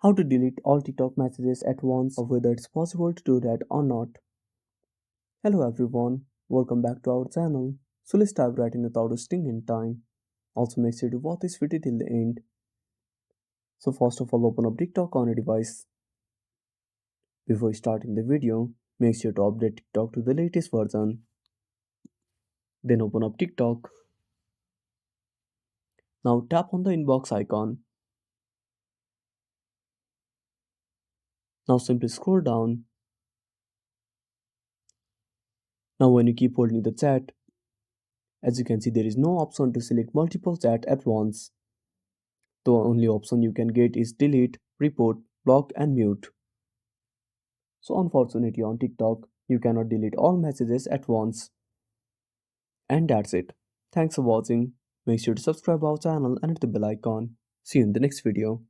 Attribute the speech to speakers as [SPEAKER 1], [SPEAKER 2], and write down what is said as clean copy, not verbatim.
[SPEAKER 1] How to delete all TikTok messages at once or whether it's possible to do that or not. Hello everyone, welcome back to our channel. So let's dive right in without wasting any time. Also make sure to watch this video till the end. So first of all open up TikTok on your device. Before starting the video, make sure to update TikTok to the latest version. Then open up TikTok. Now tap on the inbox icon. Now simply scroll down. Now when you keep holding the chat, as you can see there is no option to select multiple chat at once. The only option you can get is delete, report, block, and mute. So, unfortunately, on TikTok, you cannot delete all messages at once. And that's it. Thanks for watching. Make sure to subscribe our channel and hit the bell icon. See you in the next video.